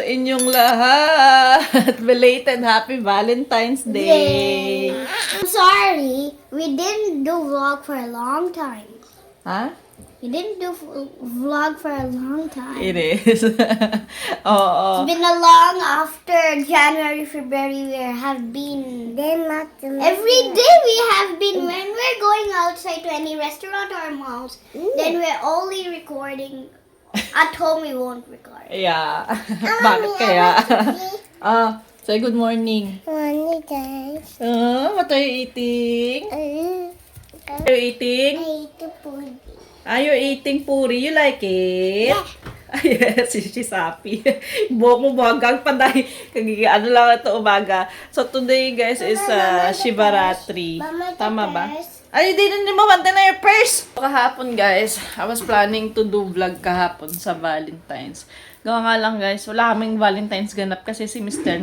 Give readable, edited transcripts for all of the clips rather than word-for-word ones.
sa inyong lahat. Belated Happy Valentine's Day. I'm sorry, we didn't do vlog for a long time. Ha? We didn't do vlog for a long time. It is. Oo. It's been a long after January, February. We have been. Every day we have been. When we're going outside to any restaurant or malls, then we're only recording. At home we won't record. Yeah. Bakit kaya? Say good morning. Morning, guys. What are you eating? Are you eating? I ate the pudding. Are you eating puri? You like it? Yes, she's happy. Buhok mo bagang panday. Ano lang ito umaga. So today guys is Shivaratri. Tama ba? Ay, hindi mo mawanta na your purse! Kahapon guys, I was planning to do vlog kahapon sa Valentine's. Gawa nga lang guys, wala kaming Valentine's ganap kasi si Mr.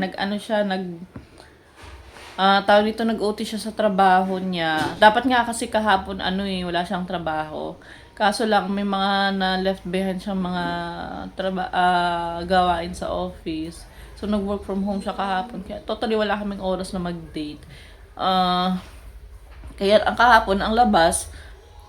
Tawag dito, nag-OT siya sa trabaho niya. Dapat nga kasi kahapon, wala siyang trabaho. Kaso lang, may mga na-left behind siyang mga gawain sa office. So, nag-work from home siya kahapon. Kaya totally wala kaming oras na mag-date. Kaya ang kahapon, ang labas,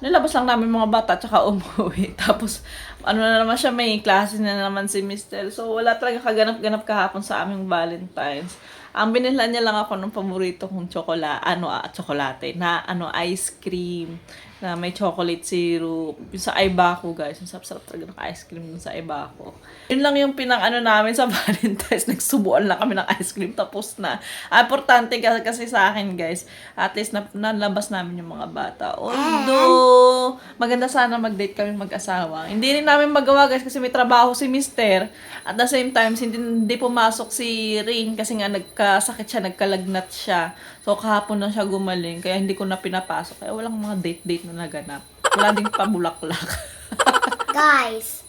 nilabas lang namin mga bata tsaka umuwi. Tapos, na naman siya, may klase na naman si Mr. So, wala talaga kaganap-ganap kahapon sa aming Valentine's. Ang binilhan niya lang ako ng paborito kong tsokolate na ice cream na may chocolate syrup. Yung sa Ibaco, guys. Ang sarap-sarap talaga ng ice cream dun sa Ibaco. Yun lang yung namin sa Valentine's. Nagsubuan lang kami ng ice cream. Tapos na. Importante kasi sa akin, guys. At least nalabas namin yung mga bata. Although, maganda sana mag-date kami mag-asawa. Hindi rin namin magawa, guys, kasi may trabaho si Mister. At the same time, hindi pumasok si Rain kasi nga nagkasakit siya, nagkalagnat siya. So, kahapon na siya gumaling. Kaya hindi ko na pinapasok. Kaya walang mga date-date na naganap. Wala ding pabulaklak. Guys,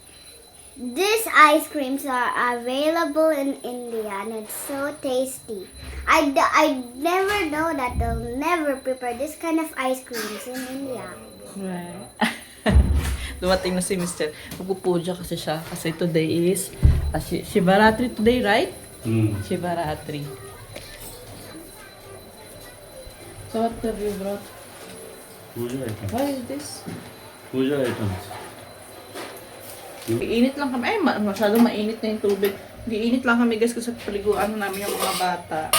these ice creams are available in India and it's so tasty. I never know that they'll never prepare this kind of ice creams in India. Right. Dumating na si Mr. Magpupuja kasi siya. Kasi today is Shivaratri today, right? Shivaratri. So what have you brought? Puja items. What is this? Puja items. Iinit lang kami. Ay, masyadong mainit na yung tubig. Giinit lang kami guys kasi paliguan na namin yung mga bata.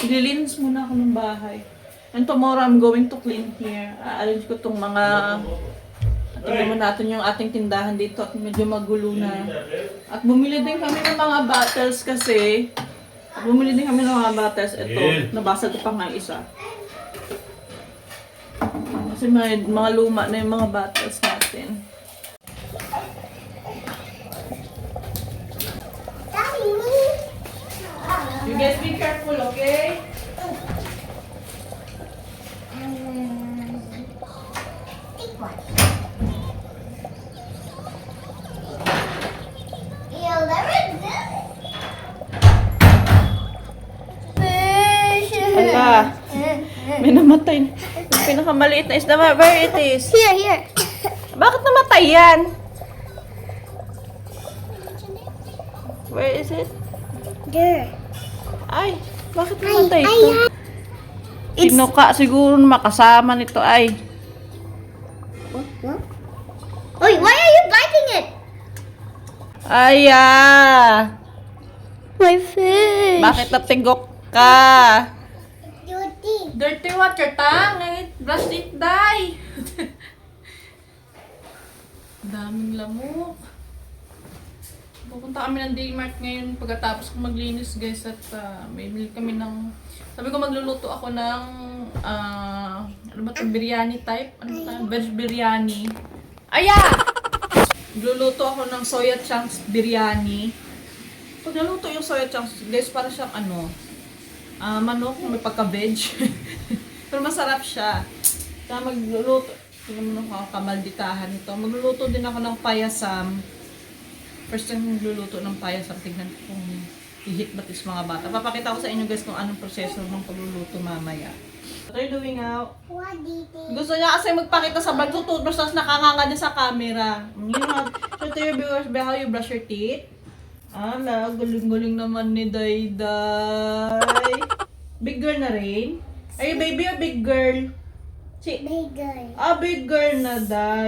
Ililinis muna ako ng bahay. And tomorrow I'm going to clean here. Arrange ko tong mga... Tingnan natin yung ating tindahan dito at medyo magulo na. At bumili din kami ng mga bottles kasi. Ito, nabasa ko pa nga isa. Kasi may mga luma na yung mga bottles natin. You guys be careful, okay? Hala, may namatay. Yung pinakamaliit na isda. Where it is? Here. Bakit namatay yan? Where is it? There. Ay, bakit namatay ito? Pinuka siguro makasama nito ay. What? Why are you biting it? Aya! My fish. Bakit natigok ka? Dirty. Dirty water, tang. Brush it, die. Daming lamok. Pupunta kami ng Dmart ngayon pagkatapos ko maglinis, guys, at may bili kami ng... Sabi ko magluluto ako ng biryani type? Veg biryani. Aya! Magluluto ako ng soya chunks biryani. Pag naluto yung soya chunks, guys, para siyang manok na may pagka-veg. Pero masarap siya. Kaya magluluto. Tingnan mo ako kamalditahan ito. Magluluto din ako ng payasam. First time magluluto ng payasam. Tignan ko kung i-hit batis mga bata. Papakita ko sa inyo guys kung anong proseso ng pagluluto mamaya. What are you doing out? What did it? Gusto niya kasi magpakita sa bagtututbrush tapos nakanganga niya sa camera. So to your viewers, how you brush your teeth? Ala, galing-galing naman ni Dayday. Big girl na rin? Are you baby or big girl? Si Bigger. big girl na, Day.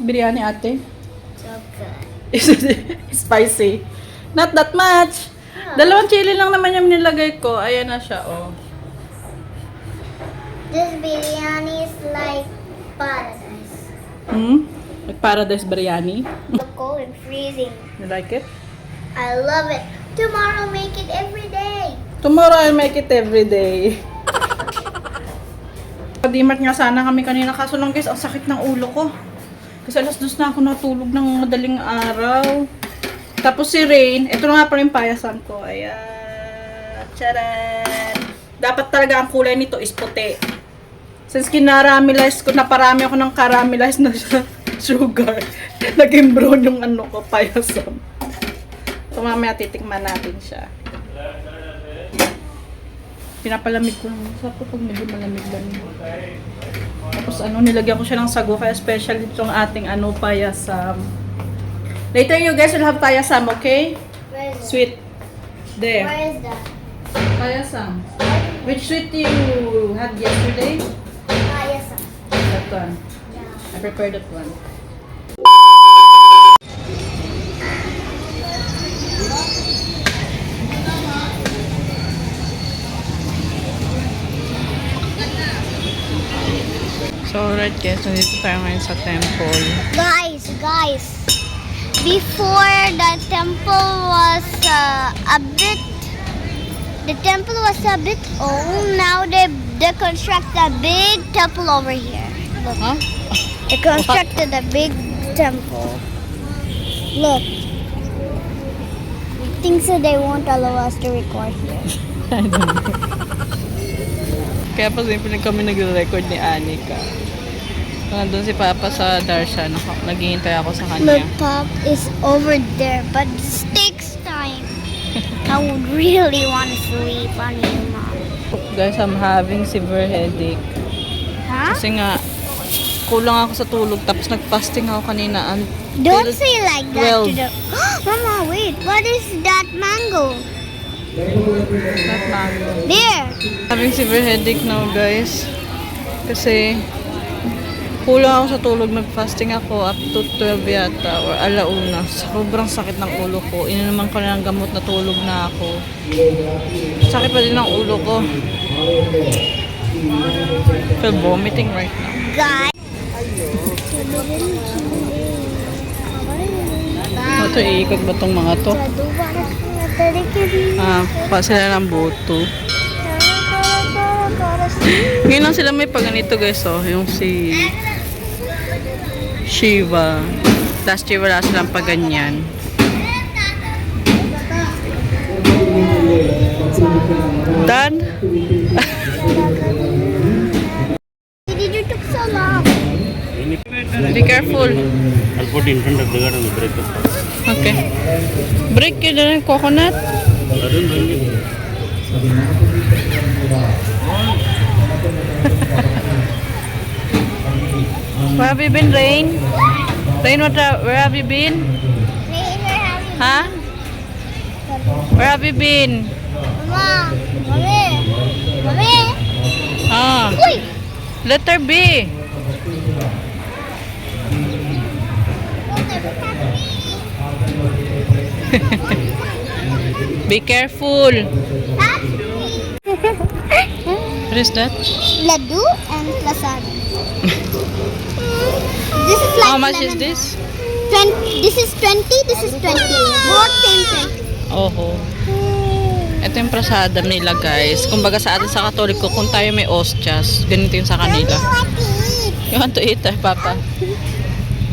biryani, ate? So good. Spicy. Not that much. Dalawang chili lang naman yung nilagay ko. Ayan na siya, oh. This biryani is like paradise. Like paradise biryani. So cold and freezing. You like it? I love it. Tomorrow make it every day. Tomorrow I'll make it every day. Pag-dimart nga sana kami kanina. Kaso lang guys, ang sakit ng ulo ko. Kasi alas 2 na ako natulog ng madaling araw. Tapos si Rain, ito na nga pala yung payasam ko. Ayan. Charan! Dapat talaga ang kulay nito is puti. Since kinaramelize ko, naparami ako ng caramelize na sugar. Naging brown yung ano ko, payasam. So mamaya titikman natin siya. Pinapalamig ko lang. Sarap ko pag medyo malamig-lamig. Tapos ano, nilagyan ko siya ng sago. Kaya special itong ating ano, payasam. Later you guys will have payasam, okay? Where is it? Sweet. There. Where is that? Payasam. Which sweet you had yesterday? Yes. That one. Yeah. I prepared that one. So, alright guys, nandito tayo ngayon sa temple. Guys, before the temple was the temple was a bit old. Now they construct a big temple over here. Look, Huh? they constructed a big temple. Look, I think so they won't allow us to record here. Kaya pa simple kami nagre-record ni Anika. Nandun si Papa sa darshan. Naghihintay ako sa Look, kanya. Pop is over there, but this takes time. I would really want to sleep on you, Mom. Guys, I'm having severe headache. Huh? Kasi nga, kulang ako sa tulog. Tapos nag-fasting ako kanina. Don't say like that 12. to the... Mama, wait. What is that mango? Not mango. There. Having severe headache now, guys. Kasi kulang ako sa tulog. Nag-fasting ako up to 12 yata or alauna. Sobrang sakit ng ulo ko. Ininuman ko na ng gamot na tulog na ako. Sakit pa din ng ulo ko. Feel vomiting right now. Guys. Ito, iikot ba tong mga to? Pa sila ng buto. Ngayon lang sila may paganito guys, oh. Yung si Shiva. Last year wala silang paganyan. Done? Did you took so long? Be careful. I'll put in front of the garden break. Okay. Break yun na yung coconut. I don't bring it. Where have you been, Rain? Rain, where have you been? Huh? Where have you been? Mama, Mommy. Ah, Uy! letter B. Be careful. What is that? Laddu and lasagna. This is like How much is lemon. this? 20, this is 20, this is 20. Both same 20. Oho. Ito yung prasada nila, guys. Kumbaga sa atin sa Katoliko, kung tayo may ostias, ganito yung sa kanila. You want to eat, Papa?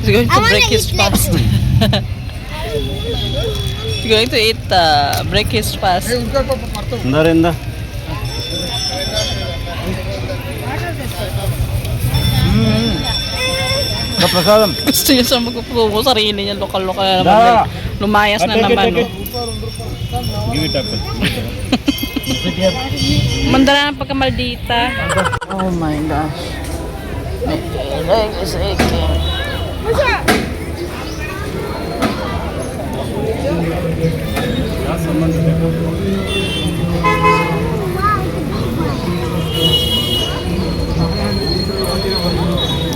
He's going to I wanna break his eat fast. He's going to eat, break his fast. Narinda. Kaprasadam. Gusto niya sa magpupo, sarili niya, lokal-lokal na naman. Lumayas na naman. Oh. Give it up. Mandala ng pagkamaldita. Oh my gosh. Okay, leg is aching.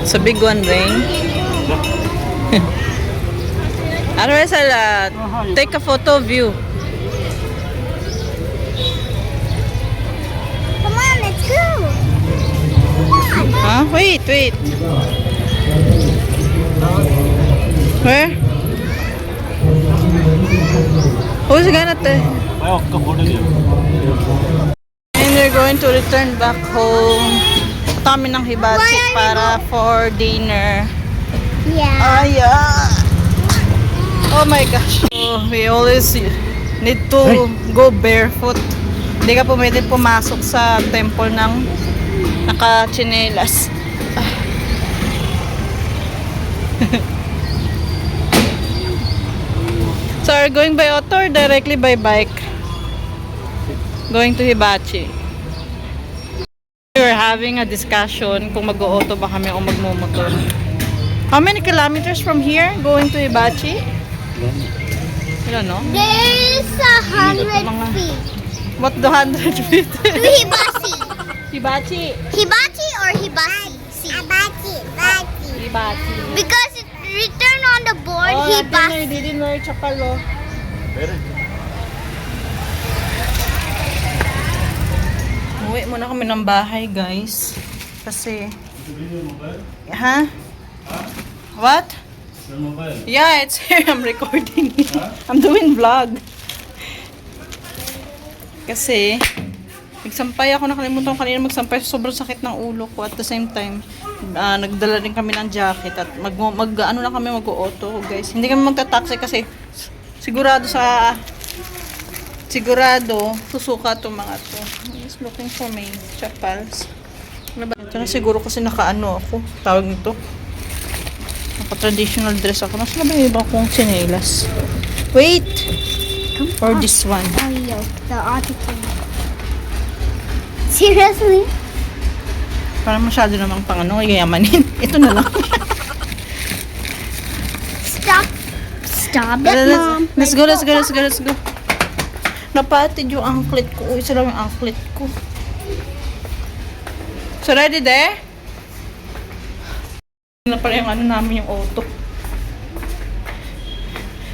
It's a big one, Rain. Otherwise, I'll take a photo of you. Come on, let's go. Huh? Wait. Where? Who's gonna take? भाई आपका फोटो लिया And we're going to return back home. Punta kami ng Hibachi para for dinner. Yeah. Oh my gosh. So, we always need to go barefoot. Hindi ka pwede pumasok sa temple ng naka-chinelas. So, are you going by auto or directly by bike? Going to Hibachi. We were having a discussion kung mag-auto ba kami o magmumotor. How many kilometers from here going to Hibachi? I don't know. There's 100 feet. What the 100 feet? To Hibachi. Hibachi. Hibachi or Hibachi? Hibachi. Hibachi. Because it written on the board Oh, Hibachi. they didn't wear chapalo. Uwi muna kami ng bahay, guys. Kasi... Ha? What? Yeah, it's here. I'm recording. I'm doing vlog. Kasi, nagsampay ako. Nakalimutan ko kanina magsampay. Sobrang sakit ng ulo ko. At the same time, nagdala din kami ng jacket. At ano lang kami mag-auto, guys. Hindi kami magta-taxi kasi sigurado susuka to mga to. He's looking for my chapals. Ano ba? Tsaka siguro kasi nakaano ako. Tawag nito. Naka-traditional dress ako. Nasa ba yung iba kong chinelas? Wait! Or this one. Oh, yo, the article. Seriously? Parang masyado namang pang ano, yayamanin. Ito na lang. Stop it, Mom. Let's go. Napatid yung anklet ko. Isa lang yung anklet ko. So, ready there? Na pala yung ano namin yung auto.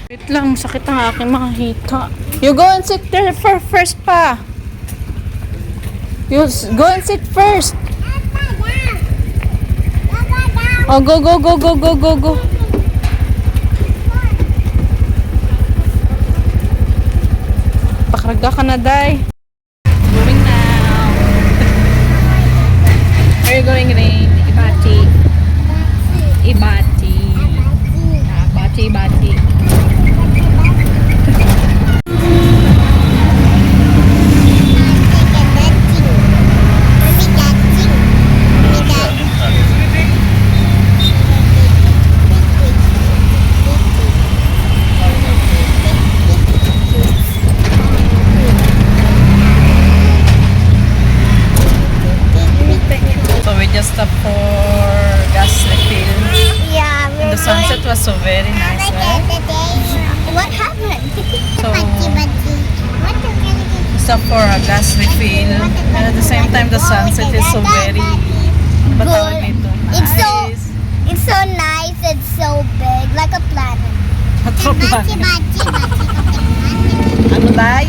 Wait lang, masakit ang aking mga hita. You go and sit there first pa. You go and sit first. Oh, go. Pakarga ka na, Day. Going now. Where are you going, Rain? Ibachi. So we just stopped for gas refill. Yeah, we're The sunset was so very nice, right? What happened? So What the we stopped for a gas refill, and at the same time the sunset is so very ba tawag nito? Nice. It's so nice. It's so big, like a planet. Ano, Day?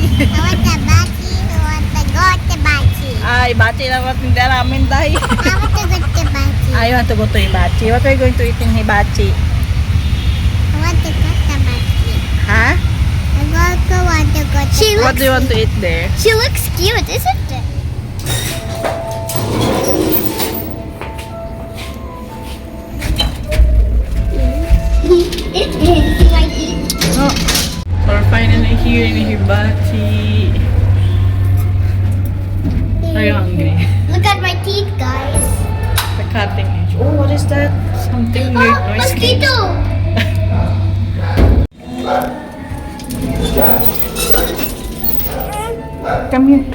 Ibachi lang ang tinda namin, Day. I want to go to Hibachi. What are you going to eat in Hibachi? Ha? What do you want to eat there? She looks cute, isn't it? Oh, we're finally here in Hibachi. Are you hungry? Look at my teeth, guys. The cutting edge. Oh, what is that? Something weird Oh, noise. mosquito! Come here.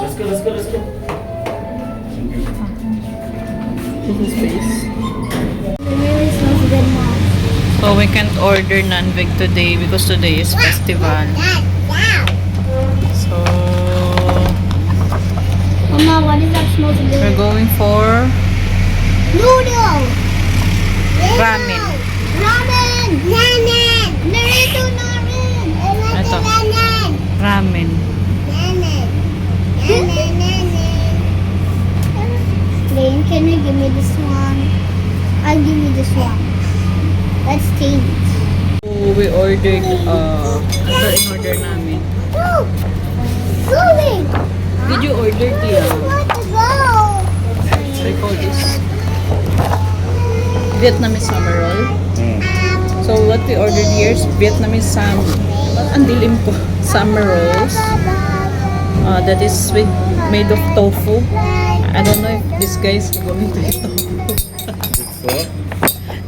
Let's go. This is space. It really smells good now. So we can't order non-veg today because today is festival. So Mama, what is that smells we're good? going for Noodle! ramen. I'll give you this one. Let's change. So, we ordered, ano in-order namin? Go! Going! Did you order, Tia? Want to go? I call this Vietnamese summer roll. So, what we ordered here is Vietnamese ang dilim ko. Summer rolls. That is made of tofu. I don't know if this guy is going to eat tofu.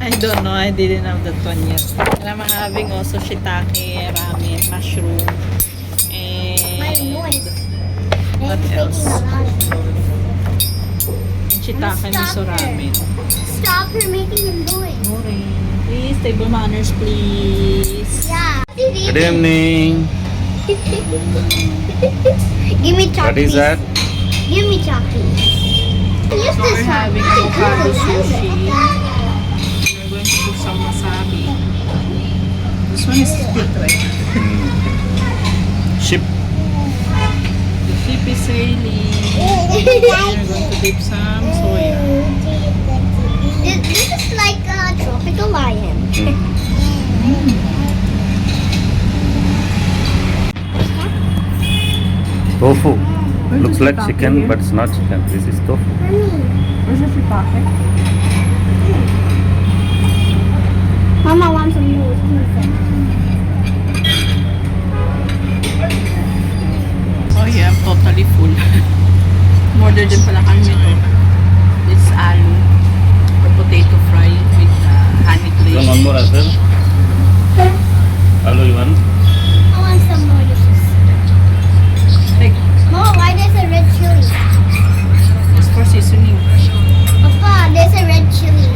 I don't know. I didn't have that one yet. And I'm having also shiitake, ramen, mushroom, My and voice. what It's else? making a lot. Shiitake miso ramen. Stop her making a noise. Please, table manners, please. Yeah. Good evening. Give me chocolate. What is that? Give me chocolate. Use So this we're one. having avocado sushi. We're going to put some wasabi. This one is split, right? Ship. The ship is sailing. We're going to dip some soya. This is like a tropical lion. Tofu. Looks like chicken, but it's not chicken. This is tofu. Where's the shiitake? Mama wants some noodles. Oh yeah, I'm totally full. Order din pala kami nito. This is aloo. Or potato fry with honey You want one glaze. more as well? Hello, you want? I want some more dishes. Like, Mama, why there's a red chili? it's for seasoning. Papa, there's a red chili.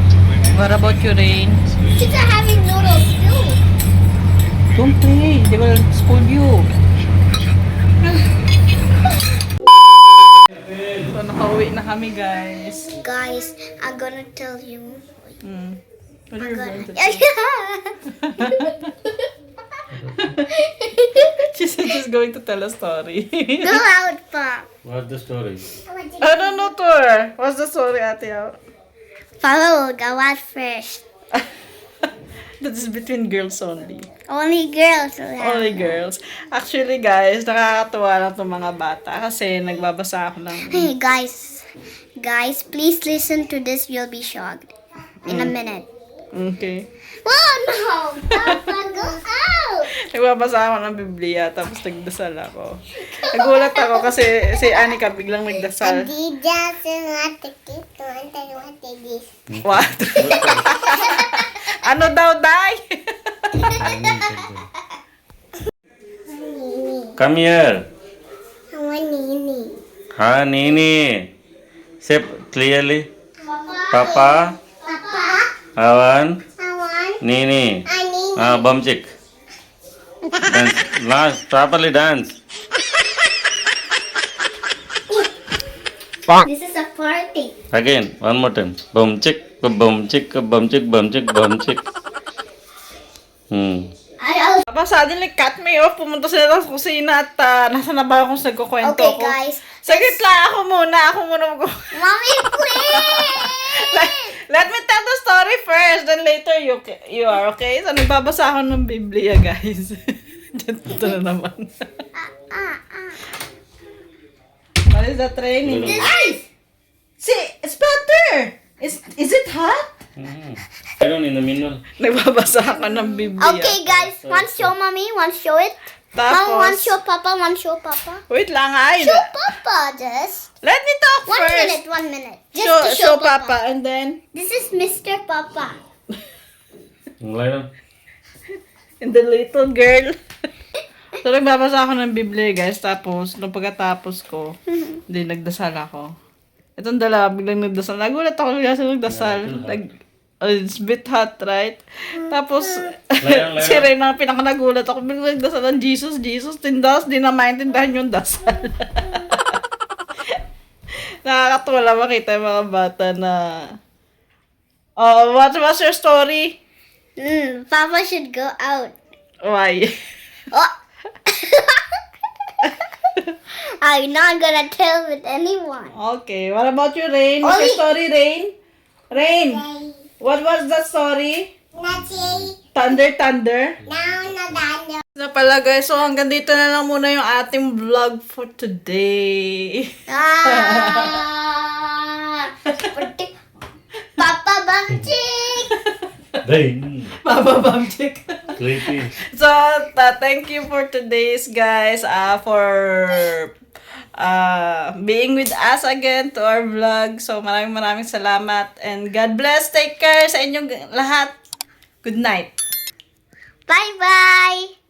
What about you, Rain? Kids are having noodles too. Don't play. They will scold you. So, nakauwi na kami, guys. Guys, I'm gonna tell you. What are you going to She said she's going to tell a story. Go out, Pop. What's the story? I don't know, Tor. What's the story, Ate? Papa will go out first. That is between girls only. Only girls will have. Only girls. Actually, guys, nakakatuwa lang itong mga bata kasi nagbabasa ako ng... Hey, guys, please listen to this. You'll be shocked in a minute. Okay. Oh no! Papa, go out! Nagbabasa ako ng Biblia tapos nagdasal ako. Nagulat ako kasi si Anika biglang nagdasal. What? Ano daw, Day? Come here. Nini. Ha, Nini. Say clearly. Papa. Papa, Awan. I want Nini. a Nini. Bumchick. Dance. Last. Properly dance. This is a party. Again. One more time. Bumchick. Bumchick. Bumchick. Bumchick. Bumchick. Tapos suddenly cut me off. Pumunta sila sa kusina at nasa na ba akong nagkukwento Okay, ko. guys. Saglit lang ako muna. Mommy, please! Let me tell the story first. Then later you are, okay? So nagbabasa ako ng Biblia, guys. Dito na naman. What is that training? Guys! See, it's better! Is it hot? I don't in the middle. Nagbabasa ako ng Biblia. Okay, guys. Want to show Mommy? Want to show it? Mom, want to show Papa? Want to show Papa? Wait lang, ay. Show Papa, just. Let me talk first. 1 minute. Just to Show Papa. And then, This is Mr. Papa. Lie down. and the little girl. So, nagbabasa ako ng Biblia, guys. Tapos, nung pagkatapos ko, hindi, nagdasal ako. Itong dalawa, biglang nagdasal. Nagulat ako kasi nagdasal. It's a bit hot, right? Tapos, Layan. si Ren ang pinakanagulat ako. Biglang nagdasal ng Jesus. Tindas, di na maintindihan yung dasal. Nakakatuwa lang makita yung mga bata na... Oh, what was your story? Papa should go out. Why? Oh. I'm not gonna tell with anyone. Okay, what about you, Rain? What's your story, Rain? Rain, What was the story? Nothing. Thunder, thunder? Now, nadano. Na pala guys, so hanggang dito na lang muna yung ating vlog for today. Ah! Papa Bamchik! Dang. Mababamchik. Creepy. So, thank you for today's guys for being with us again to our vlog. So, maraming salamat and God bless. Take care sa inyong lahat. Good night. Bye-bye!